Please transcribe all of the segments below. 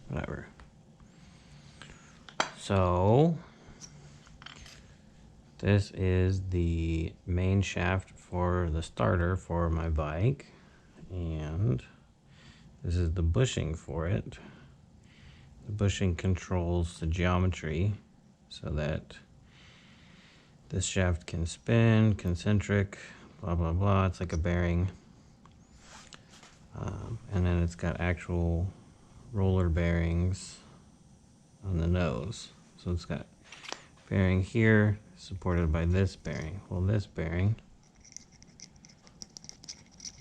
whatever. So this is the main shaft for the starter for my bike, and this is the bushing for it. The bushing controls the geometry so that this shaft can spin, concentric, blah blah blah. It's like a bearing. And then it's got actual roller bearings on the nose. So it's got bearing here supported by this bearing. Well, this bearing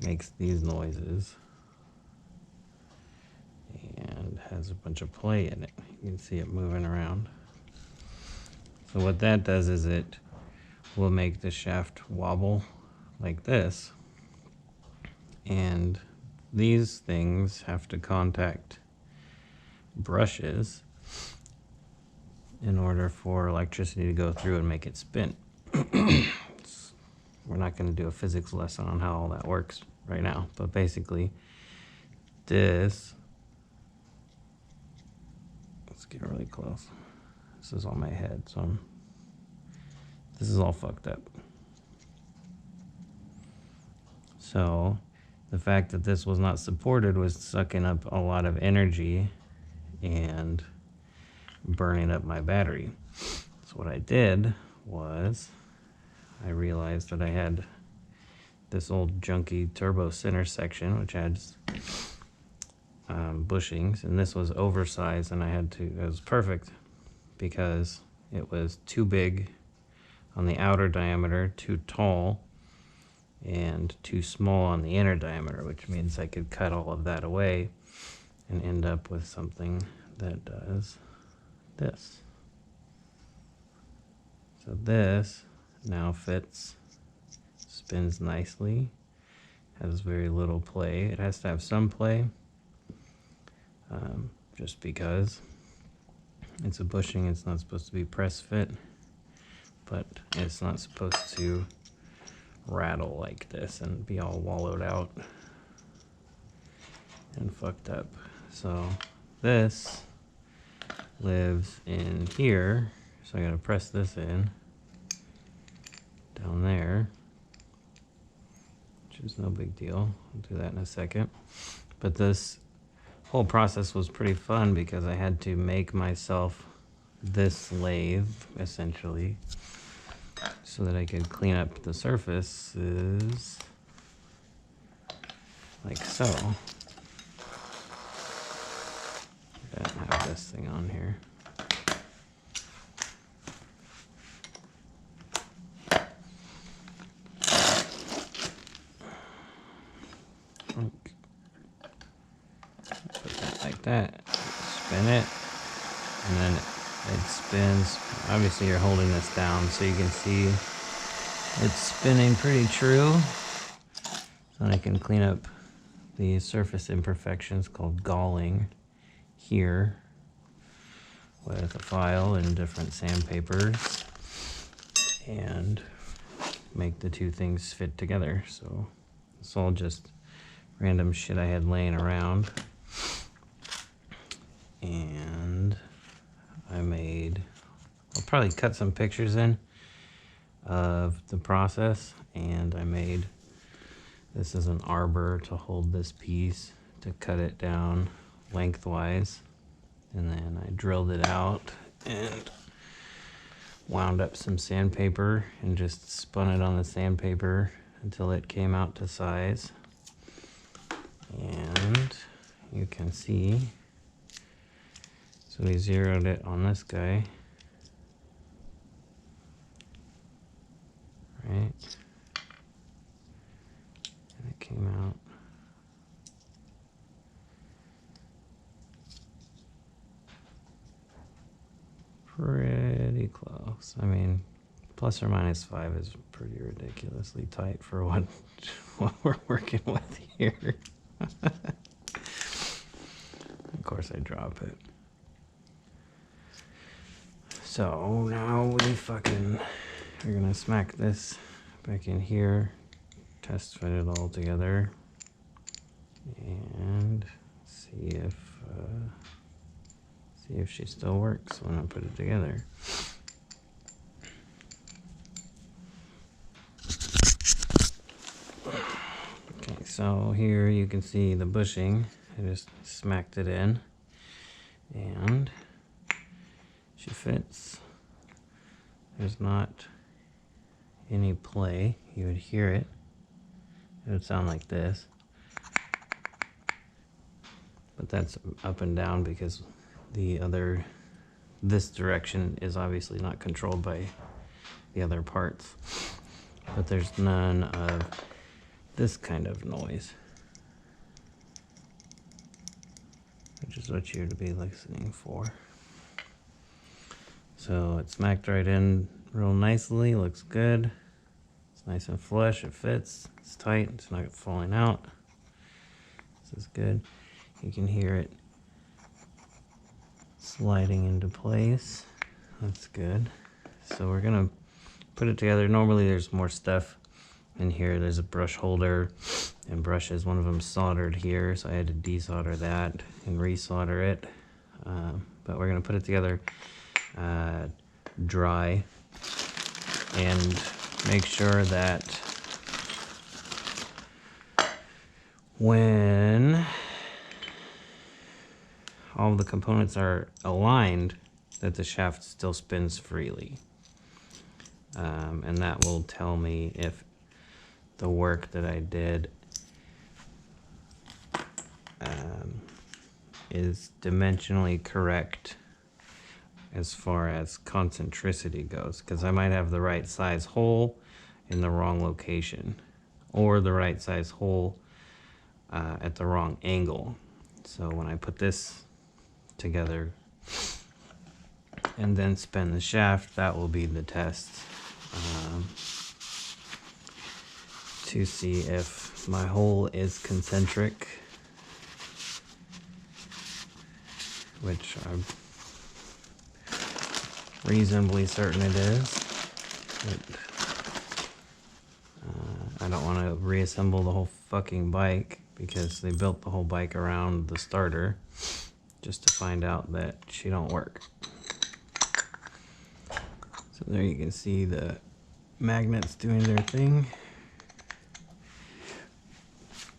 makes these noises and has a bunch of play in it. You can see it moving around. So what that does is it will make the shaft wobble like this, and these things have to contact brushes in order for electricity to go through and make it spin. We're not going to do a physics lesson on how all that works right now, but basically this, let's get really close. This is on my head, so this is all fucked up. So the fact that this was not supported was sucking up a lot of energy and burning up my battery. So what I did was I realized that I had this old junky turbo center section which had bushings, and this was oversized, and it was perfect because it was too big on the outer diameter, too tall, and too small on the inner diameter, which means I could cut all of that away and end up with something that does this. So this now fits, spins nicely, has very little play. It has to have some play, just because it's a bushing. It's not supposed to be press fit, but it's not supposed to rattle like this and be all wallowed out and fucked up. So this lives in here, so I gotta press this in down there, which is no big deal. I'll do that in a second. But this whole process was pretty fun because I had to make myself this lathe essentially so that I could clean up the surfaces like so. I don't have this thing on here. Put that like that, spin it, and then it spins. Obviously you're holding this down so you can see it's spinning pretty true. So I can clean up the surface imperfections called galling here with a file and different sandpapers and make the two things fit together. So it's all just random shit I had laying around, and I'll probably cut some pictures in of the process, and I made this as an arbor to hold this piece, to cut it down lengthwise, and then I drilled it out and wound up some sandpaper and just spun it on the sandpaper until it came out to size. And you can see, so we zeroed it on this guy, right? And it came out pretty close. I mean, plus or minus 5 is pretty ridiculously tight for what we're working with here. Of course I drop it. So now we're gonna smack this back in here, test fit it all together, and see if See if she still works when I put it together. Okay, so here you can see the bushing. I just smacked it in, and she fits. There's not any play. You would hear it. It would sound like this. But that's up and down because this direction is obviously not controlled by the other parts. But there's none of this kind of noise, which is what you're to be listening for. So it smacked right in real nicely, looks good. It's nice and flush, it fits, it's tight, it's not falling out. This is good. You can hear it sliding into place. That's good. So we're gonna put it together. Normally there's more stuff in here. There's a brush holder and brushes. One of them soldered here, so I had to desolder that and resolder it. But we're gonna put it together dry and make sure that when all the components are aligned, that the shaft still spins freely. And that will tell me if the work that I did is dimensionally correct as far as concentricity goes, because I might have the right size hole in the wrong location, or the right size hole at the wrong angle. So when I put this together and then spin the shaft, that will be the test to see if my hole is concentric, which I'm reasonably certain it is. But, I don't want to reassemble the whole fucking bike, because they built the whole bike around the starter just to find out that she don't work. So there you can see the magnets doing their thing.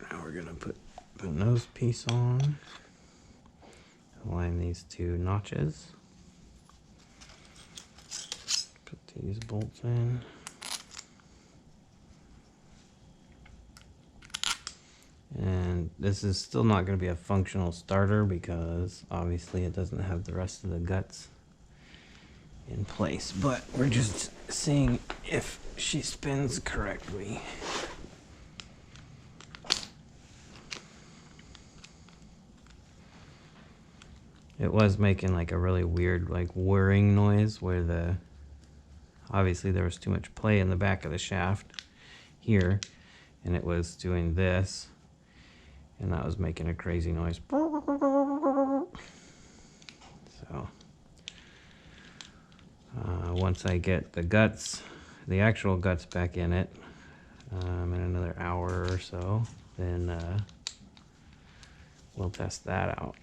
Now we're gonna put the nose piece on, align these two notches, put these bolts in. And this is still not going to be a functional starter because obviously it doesn't have the rest of the guts in place, but we're just seeing if she spins correctly. It was making like a really weird like whirring noise where obviously there was too much play in the back of the shaft here, and it was doing this, and that was making a crazy noise. So once I get the guts, the actual guts back in it, in another hour or so, then we'll test that out.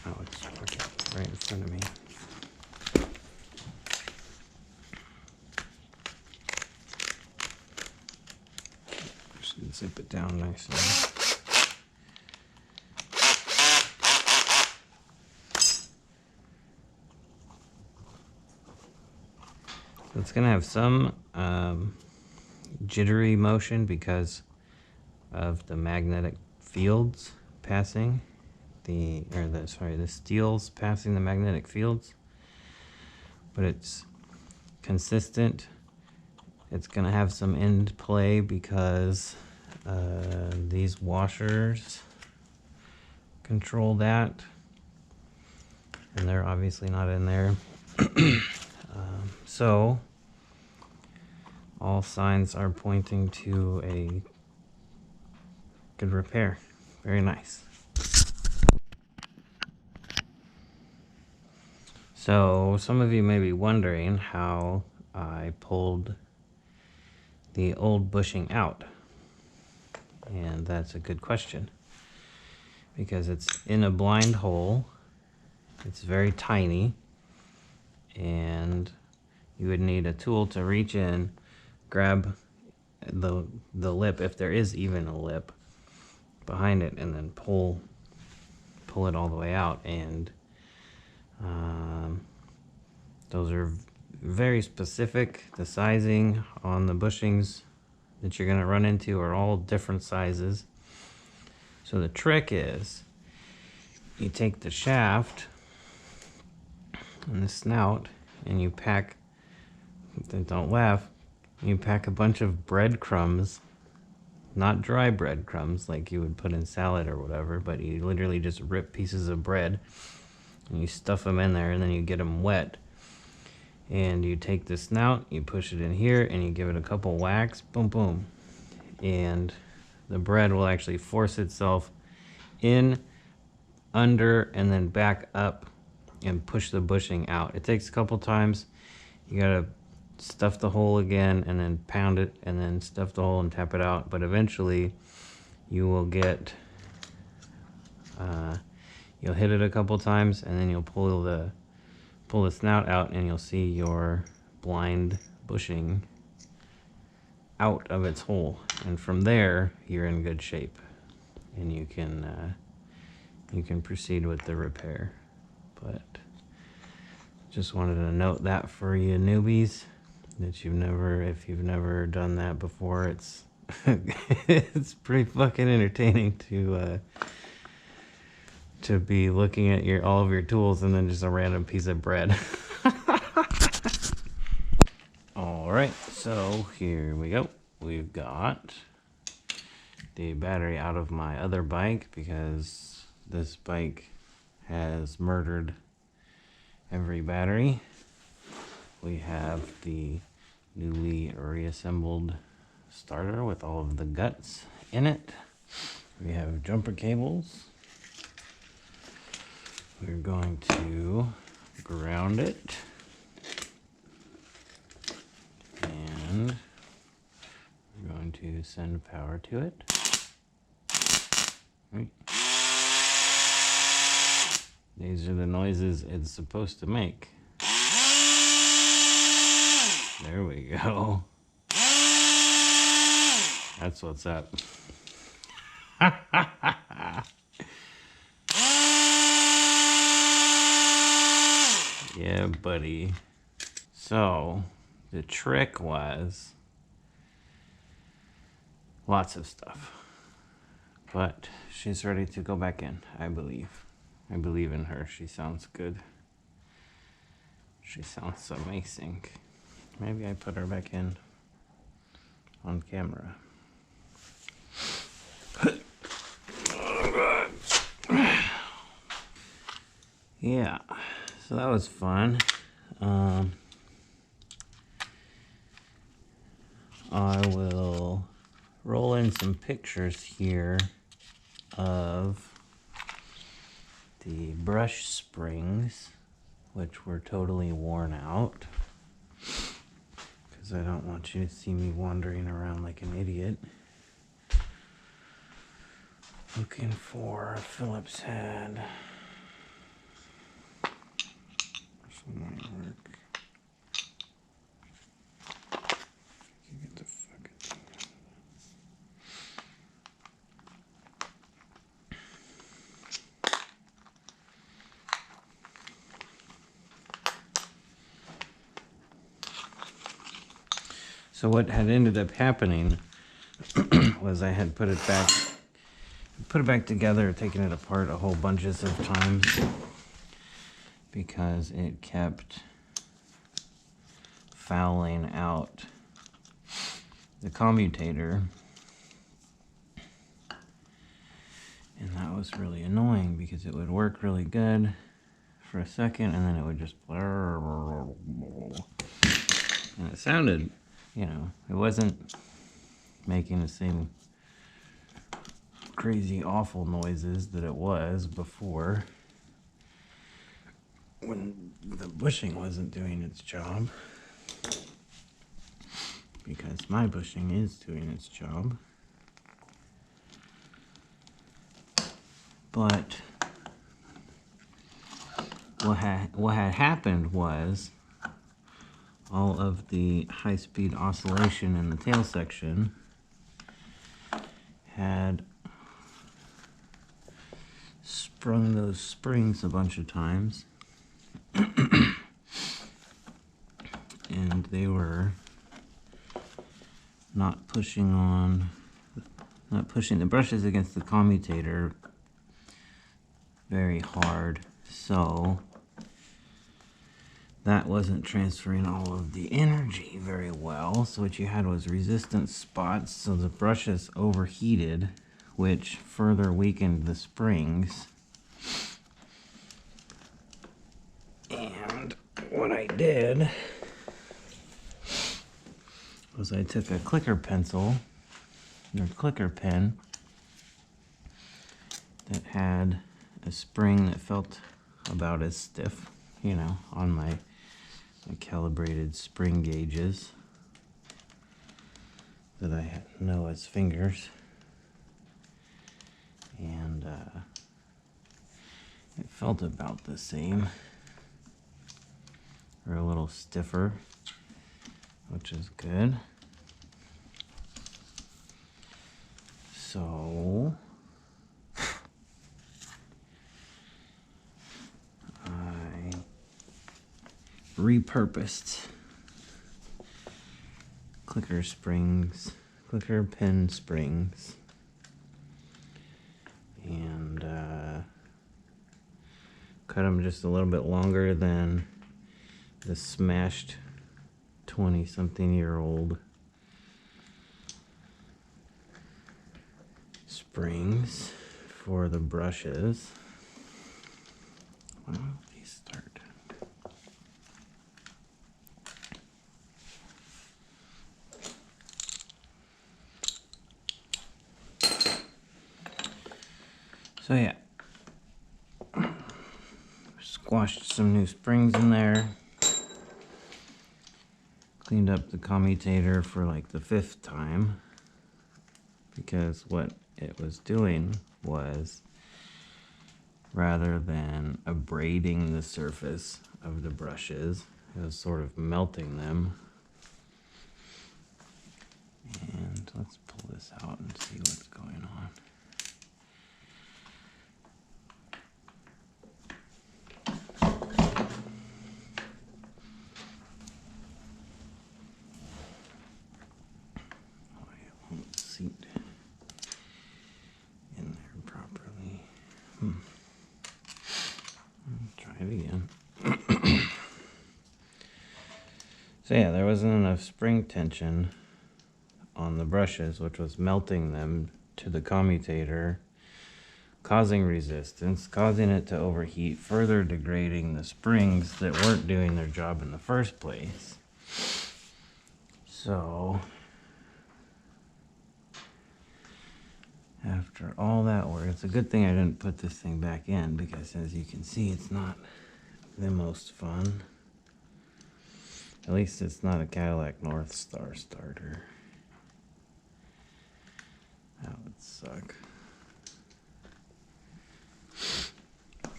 Oh, it's fucking right in front of me. Just zip it down nicely. So it's gonna have some jittery motion because of the magnetic fields passing the steels passing the magnetic fields, but it's consistent. It's gonna have some end play because these washers control that, and they're obviously not in there. So all signs are pointing to a good repair. Very nice. So some of you may be wondering how I pulled the old bushing out, and that's a good question, because it's in a blind hole. It's very tiny, and you would need a tool to reach in, grab the lip, if there is even a lip behind it, and then pull it all the way out. And those are very specific. The sizing on the bushings that you're going to run into are all different sizes. So the trick is, you take the shaft and the snout and you pack, don't laugh, you pack a bunch of breadcrumbs, not dry breadcrumbs like you would put in salad or whatever, but you literally just rip pieces of bread and you stuff them in there, and then you get them wet. And you take the snout, you push it in here, and you give it a couple whacks, boom, boom. And the bread will actually force itself in, under, and then back up and push the bushing out. It takes a couple times. You gotta stuff the hole again and then pound it and then stuff the hole and tap it out. But eventually you will get, you'll hit it a couple times, and then you'll pull the snout out, and you'll see your blind bushing out of its hole. And from there, you're in good shape, and you can proceed with the repair. But just wanted to note that for you newbies, that if you've never done that before, it's it's pretty fucking entertaining to be looking at all of your tools and then just a random piece of bread. All right, so here we go. We've got the battery out of my other bike, because this bike has murdered every battery. We have the newly reassembled starter with all of the guts in it. We have jumper cables. We're going to ground it, and we're going to send power to it. These are the noises it's supposed to make. There we go. That's what's up. Yeah, buddy. So, the trick was lots of stuff. But she's ready to go back in, I believe. I believe in her. She sounds good. She sounds amazing. Maybe I put her back in on camera. Yeah, so that was fun. I will roll in some pictures here of the brush springs, which were totally worn out, because I don't want you to see me wandering around like an idiot looking for a Phillips head. This might work. You get the fucking thing. So what had ended up happening was I had put it back together, taken it apart a whole bunches of times, because it kept fouling out the commutator, and that was really annoying, because it would work really good for a second and then it would just and it sounded, you know, it wasn't making the same crazy awful noises that it was before, when the bushing wasn't doing its job, because my bushing is doing its job. But what had happened was all of the high-speed oscillation in the tail section had sprung those springs a bunch of times. And they were not pushing the brushes against the commutator very hard, so that wasn't transferring all of the energy very well. So what you had was resistance spots, so the brushes overheated, which further weakened the springs. And what I did was I took a clicker pencil, or clicker pen, that had a spring that felt about as stiff, you know, on my calibrated spring gauges that I know as fingers. And it felt about the same, or a little stiffer, which is good. So I repurposed clicker pen springs, and cut them just a little bit longer than the smashed 20-something-year-old springs for the brushes. Why don't these start? So yeah, squashed some new springs in there, cleaned up the commutator for like the 5th time, because what it was doing was, rather than abrading the surface of the brushes, it was sort of melting them. And let's pull this out and see what's going on. Seat in there properly. Try it again. So yeah, there wasn't enough spring tension on the brushes, which was melting them to the commutator, causing resistance, causing it to overheat, further degrading the springs that weren't doing their job in the first place. So after all that work, it's a good thing I didn't put this thing back in, because as you can see, it's not the most fun. At least it's not a Cadillac North Star starter. That would suck.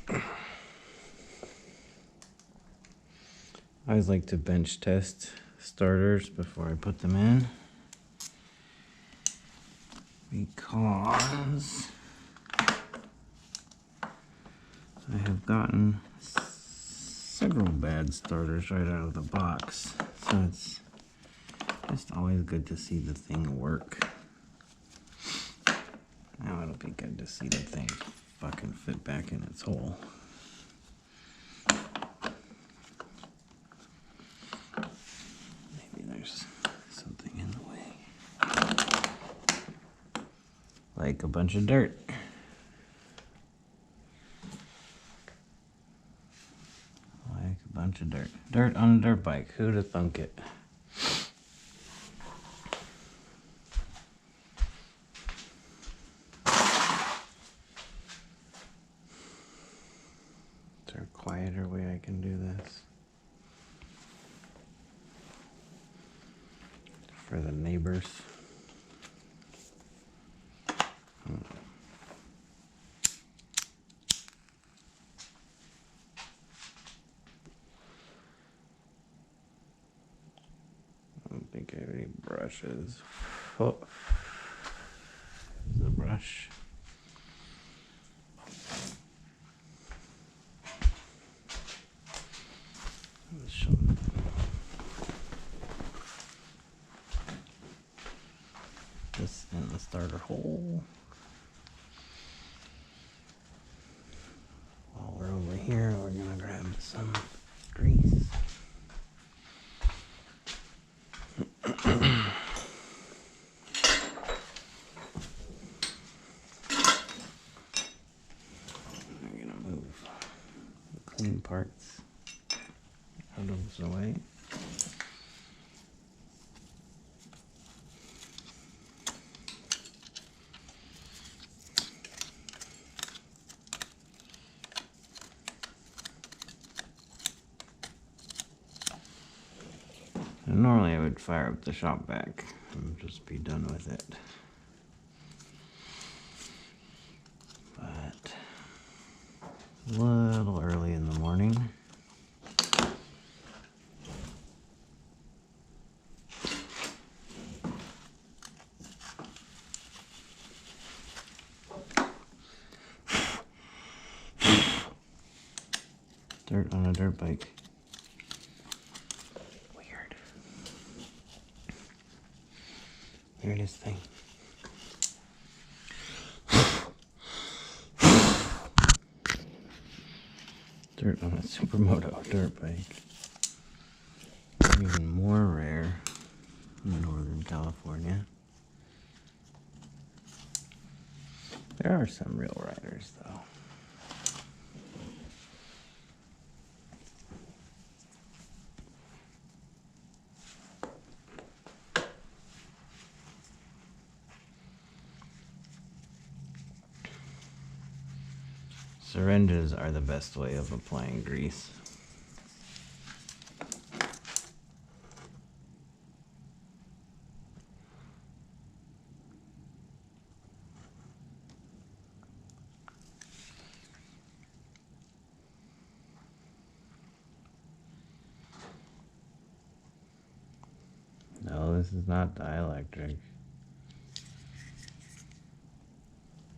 I always like to bench test starters before I put them in, because I have gotten several bad starters right out of the box, so it's just always good to see the thing work. Now it'll be good to see the thing fucking fit back in its hole. Maybe there's something in the way. Like a bunch of dirt. Like a bunch of dirt. Dirt on a dirt bike. Who'd have thunk it? Is there a quieter way I can do this? For the neighbors. brushes. Oh. The brush. This in the starter hole. While we're over here, we're gonna grab some grease. We're gonna move the clean parts out of the way. And normally I would fire up the shop vac and just be done with it. But it's a little early in the morning. Dirt on a dirt bike. Weird. Weirdest thing. Dirt on a supermoto dirt bike. Even more rare in Northern California. There are some real riders though. Syringes are the best way of applying grease. No, this is not dielectric.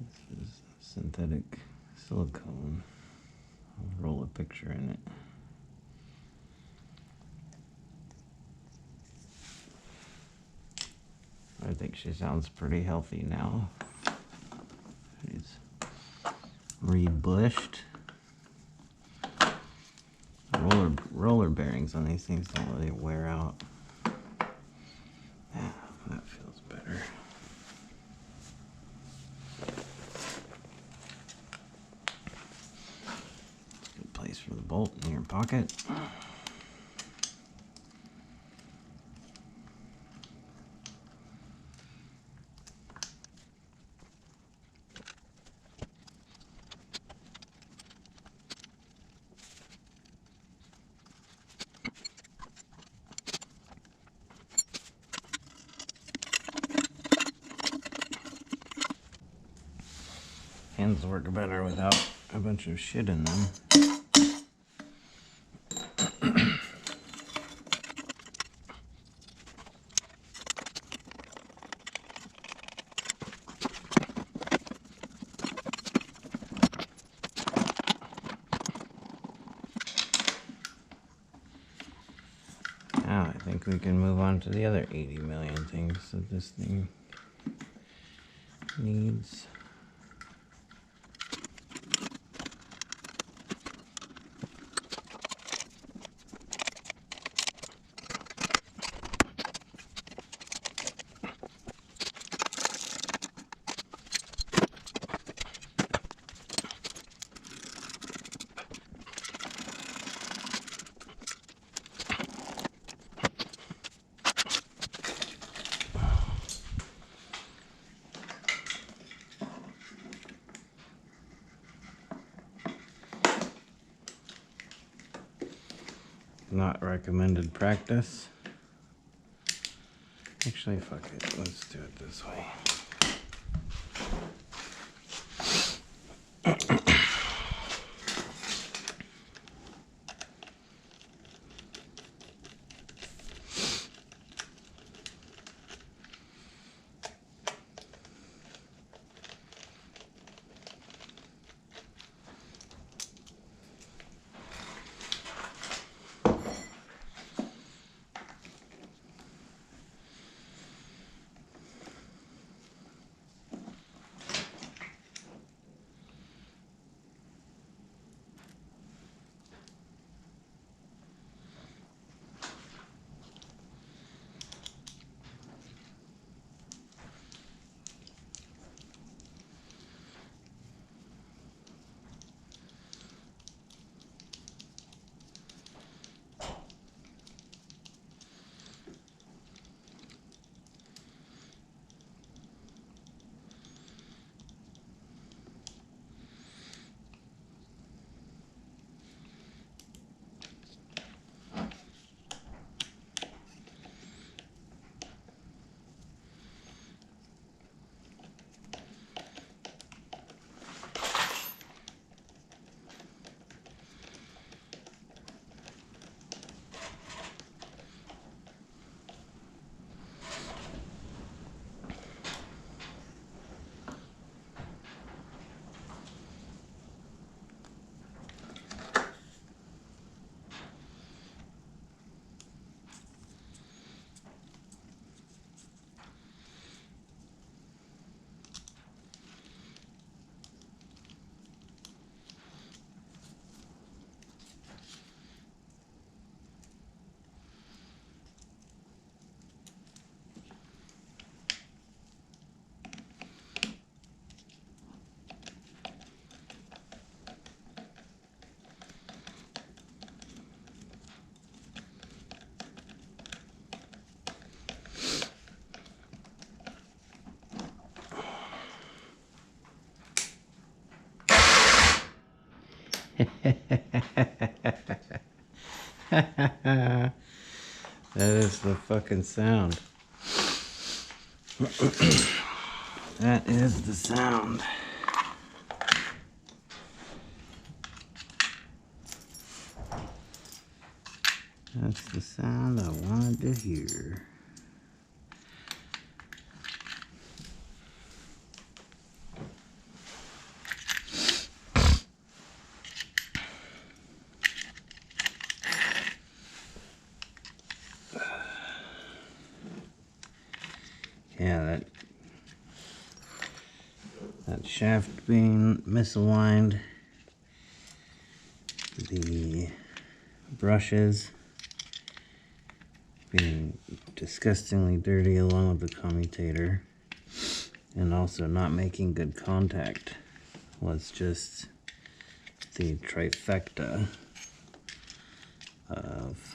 This is synthetic silicone. I'll roll a picture in it. I think she sounds pretty healthy now. She's rebushed. Roller bearings on these things don't really wear out. Yeah, that feels better. Good place for the bolt in your pocket. Hands work better without a bunch of shit in them. Now I think we can move on to the other 80 million things that this thing needs. Not recommended practice. Actually, fuck it. Let's do it this way. That is the fucking sound. That is the sound. That's the sound I wanted to hear. Yeah, that shaft being misaligned, the brushes being disgustingly dirty along with the commutator, and also not making good contact was just the trifecta of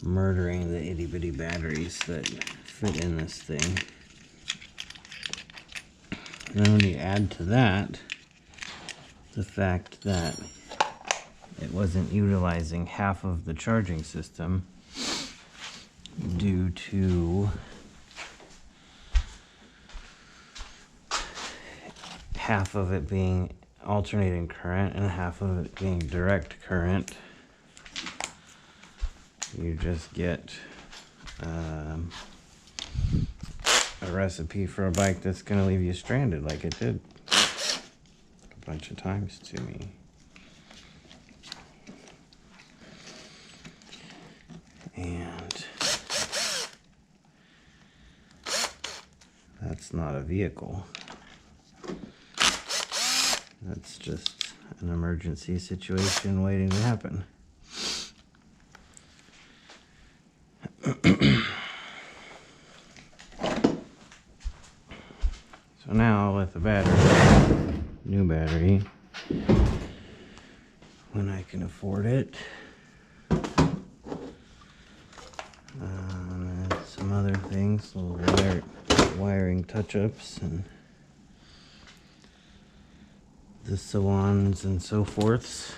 murdering the itty-bitty batteries that fit in this thing. And then when you add to that the fact that it wasn't utilizing half of the charging system due to half of it being alternating current and half of it being direct current, you just get a recipe for a bike that's going to leave you stranded, like it did a bunch of times to me. And that's not a vehicle. That's just an emergency situation waiting to happen. So now with the battery, new battery, when I can afford it, and some other things, little wiring touch-ups and the so-ons and so forths,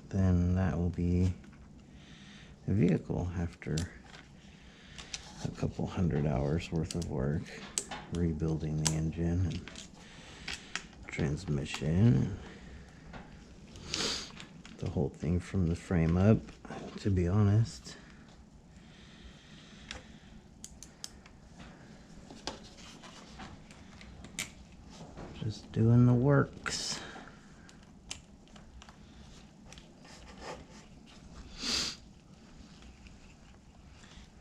then that will be a vehicle after a couple 100 hours worth of work, rebuilding the engine and transmission, the whole thing from the frame up, to be honest. Just doing the works.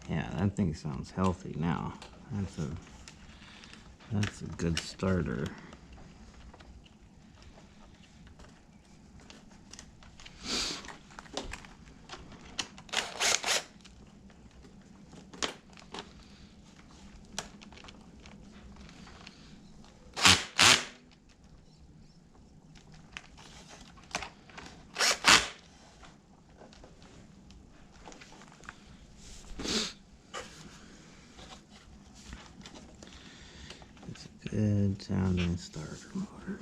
Yeah, that thing sounds healthy now. That's a good starter. Good sounding starter motor.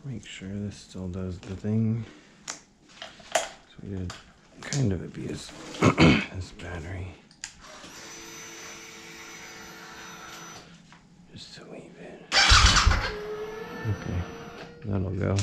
Make sure this still does the thing. So we did kind of abuse this battery. Just a wee bit. Okay, that'll go.